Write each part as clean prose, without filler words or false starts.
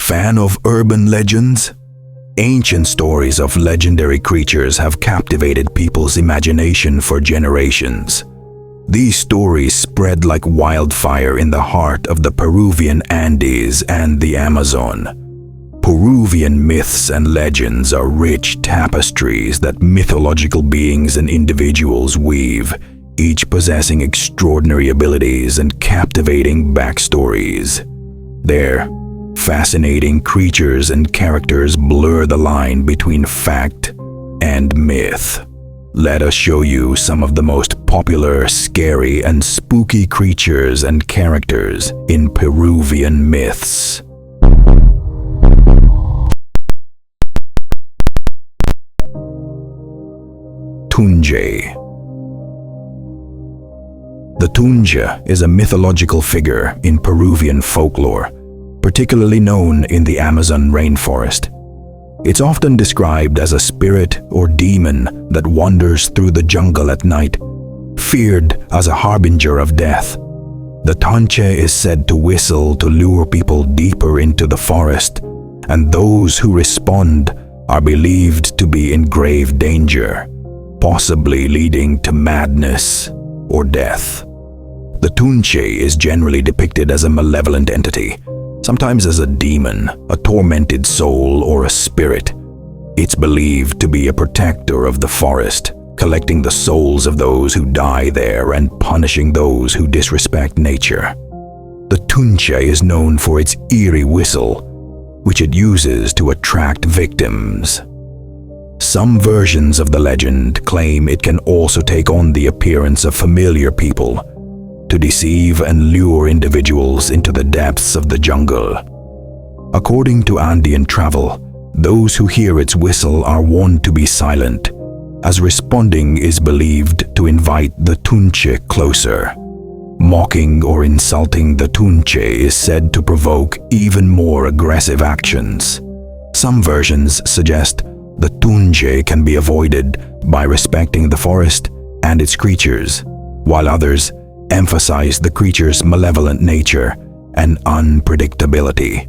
fan of urban legends? Ancient stories of legendary creatures have captivated people's imagination for generations. These stories spread like wildfire in the heart of the Peruvian Andes and the Amazon. Peruvian myths and legends are rich tapestries that mythological beings and individuals weave, each possessing extraordinary abilities and captivating backstories. Their fascinating creatures and characters blur the line between fact and myth. Let us show you some of the most popular, scary, and spooky creatures and characters in Peruvian myths. Tunje. The Tunje is a mythological figure in Peruvian folklore, particularly known in the Amazon rainforest. It's often described as a spirit or demon that wanders through the jungle at night, feared as a harbinger of death. The Tunje is said to whistle to lure people deeper into the forest, and those who respond are believed to be in grave danger, possibly leading to madness or death. The Tunje is generally depicted as a malevolent entity, sometimes as a demon, a tormented soul, or a spirit. It's believed to be a protector of the forest, collecting the souls of those who die there and punishing those who disrespect nature. The Tunje is known for its eerie whistle, which it uses to attract victims. Some versions of the legend claim it can also take on the appearance of familiar people, to deceive and lure individuals into the depths of the jungle. According to Andean travel, those who hear its whistle are warned to be silent, as responding is believed to invite the Tunje closer. Mocking or insulting the Tunje is said to provoke even more aggressive actions. Some versions suggest the Tunje can be avoided by respecting the forest and its creatures, while others emphasize the creature's malevolent nature and unpredictability.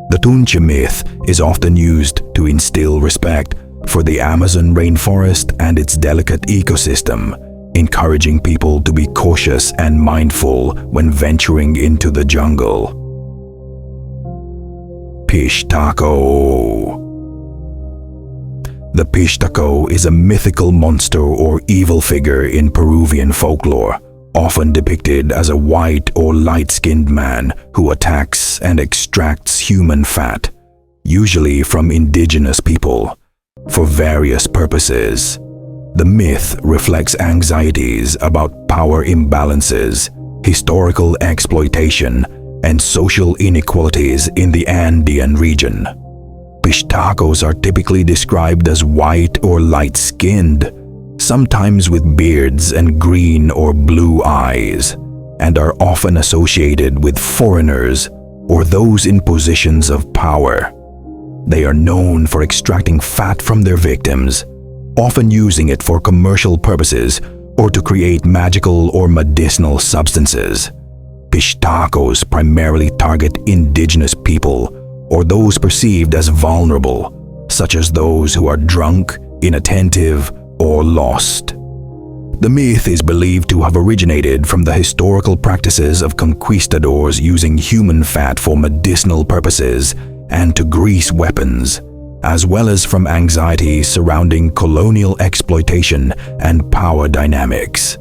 The Tunje myth is often used to instill respect for the Amazon rainforest and its delicate ecosystem, encouraging people to be cautious and mindful when venturing into the jungle. Pishtaco. The Pishtaco is a mythical monster or evil figure in Peruvian folklore, often depicted as a white or light-skinned man who attacks and extracts human fat, usually from indigenous people, for various purposes. The myth reflects anxieties about power imbalances, historical exploitation, and social inequalities in the Andean region. Pishtacos are typically described as white or light-skinned, sometimes with beards and green or blue eyes, and are often associated with foreigners or those in positions of power. They are known for extracting fat from their victims, often using it for commercial purposes or to create magical or medicinal substances. Pishtacos primarily target indigenous people or those perceived as vulnerable, such as those who are drunk, inattentive, or lost. The myth is believed to have originated from the historical practices of conquistadors using human fat for medicinal purposes and to grease weapons, as well as from anxiety surrounding colonial exploitation and power dynamics.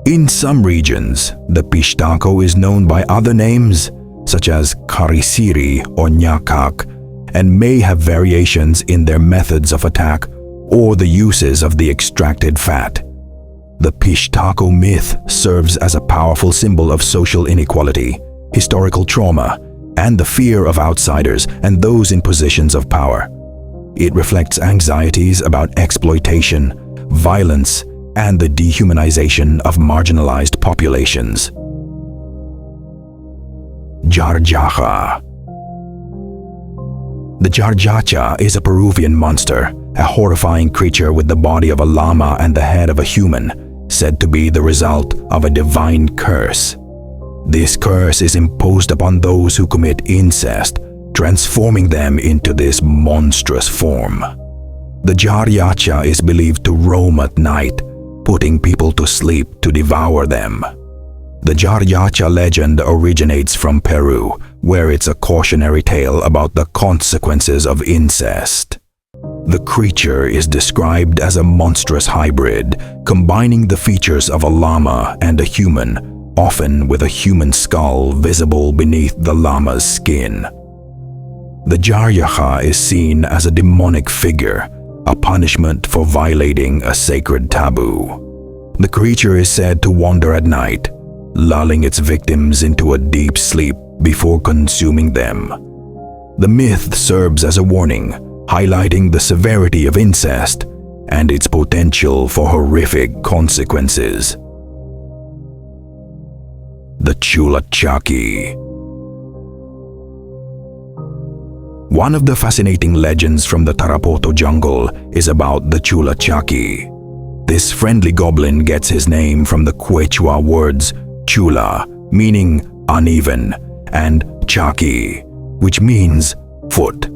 In some regions, the Pishtaco is known by other names, such as Karisiri or Nyakak, and may have variations in their methods of attack or the uses of the extracted fat. The Pishtaco myth serves as a powerful symbol of social inequality, historical trauma, and the fear of outsiders and those in positions of power. It reflects anxieties about exploitation, violence, and the dehumanization of marginalized populations. Jarjacha. The Jarjacha is a Peruvian monster, a horrifying creature with the body of a llama and the head of a human, said to be the result of a divine curse. This curse is imposed upon those who commit incest, transforming them into this monstrous form. The Jaryacha is believed to roam at night, putting people to sleep to devour them. The Jaryacha legend originates from Peru, where it's a cautionary tale about the consequences of incest. The creature is described as a monstrous hybrid, combining the features of a llama and a human, often with a human skull visible beneath the llama's skin. The Jaryacha is seen as a demonic figure, a punishment for violating a sacred taboo. The creature is said to wander at night, lulling its victims into a deep sleep before consuming them. The myth serves as a warning, highlighting the severity of incest and its potential for horrific consequences. The Chulachaki. One of the fascinating legends from the Tarapoto jungle is about the Chulachaki. This friendly goblin gets his name from the Quechua words chula, meaning uneven, and chaki, which means foot.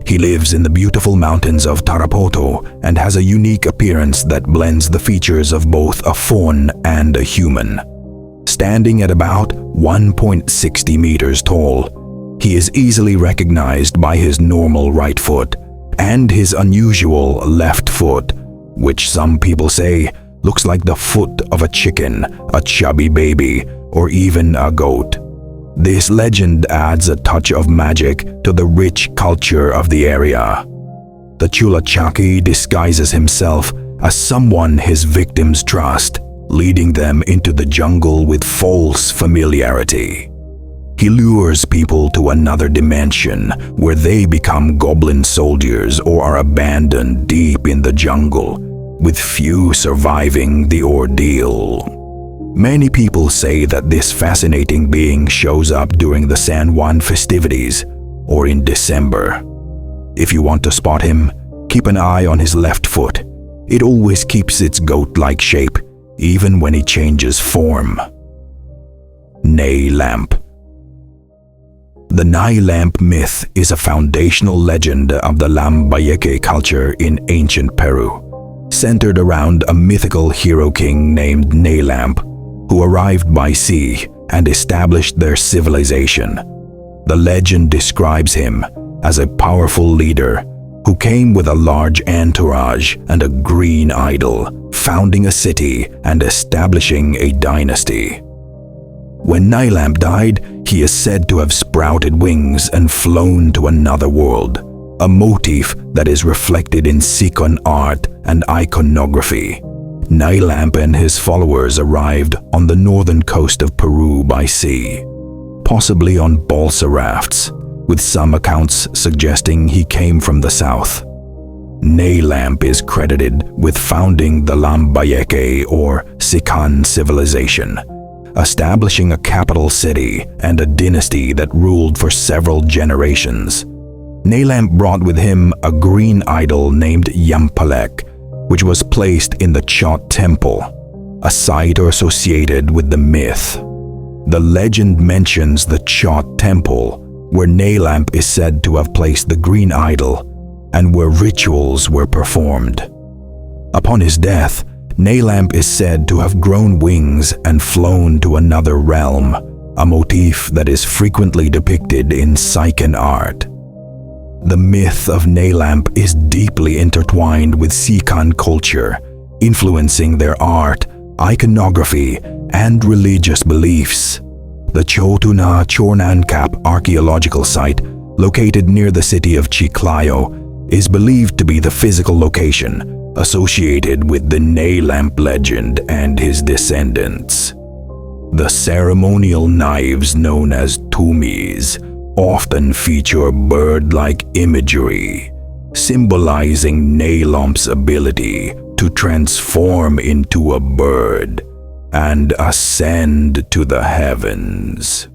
He lives in the beautiful mountains of Tarapoto and has a unique appearance that blends the features of both a faun and a human. Standing at about 1.60 meters tall, he is easily recognized by his normal right foot and his unusual left foot, which some people say looks like the foot of a chicken, a chubby baby, or even a goat. This legend adds a touch of magic to the rich culture of the area. The Chulachaki disguises himself as someone his victims trust, leading them into the jungle with false familiarity. He lures people to another dimension where they become goblin soldiers or are abandoned deep in the jungle, with few surviving the ordeal. Many people say that this fascinating being shows up during the San Juan festivities or in December. If you want to spot him, keep an eye on his left foot. It always keeps its goat-like shape, even when he changes form. Nay Lamp. The Nay Lamp myth is a foundational legend of the Lambayeque culture in ancient Peru, centered around a mythical hero king named Nay Lamp, who arrived by sea and established their civilization. The legend describes him as a powerful leader who came with a large entourage and a green idol, founding a city and establishing a dynasty. When Nay Lamp died, he is said to have sprouted wings and flown to another world, a motif that is reflected in Sican art and iconography. Nay Lamp and his followers arrived on the northern coast of Peru by sea, possibly on balsa rafts, with some accounts suggesting he came from the south. Nay Lamp is credited with founding the Lambayeque or Sican civilization, establishing a capital city and a dynasty that ruled for several generations. Nay Lamp brought with him a green idol named Yampalek, which was placed in the Chot Temple, a site associated with the myth. The legend mentions the Chot Temple, where Nay Lamp is said to have placed the green idol and where rituals were performed. Upon his death, Nay Lamp is said to have grown wings and flown to another realm, a motif that is frequently depicted in Sican art. The myth of Nay Lamp is deeply intertwined with Sican culture, influencing their art, iconography, and religious beliefs. The Chotuna Chornancap archaeological site, located near the city of Chiclayo, is believed to be the physical location associated with the Nay Lamp legend and his descendants. The ceremonial knives known as tumis often feature bird-like imagery, symbolizing Nay Lamp's ability to transform into a bird and ascend to the heavens.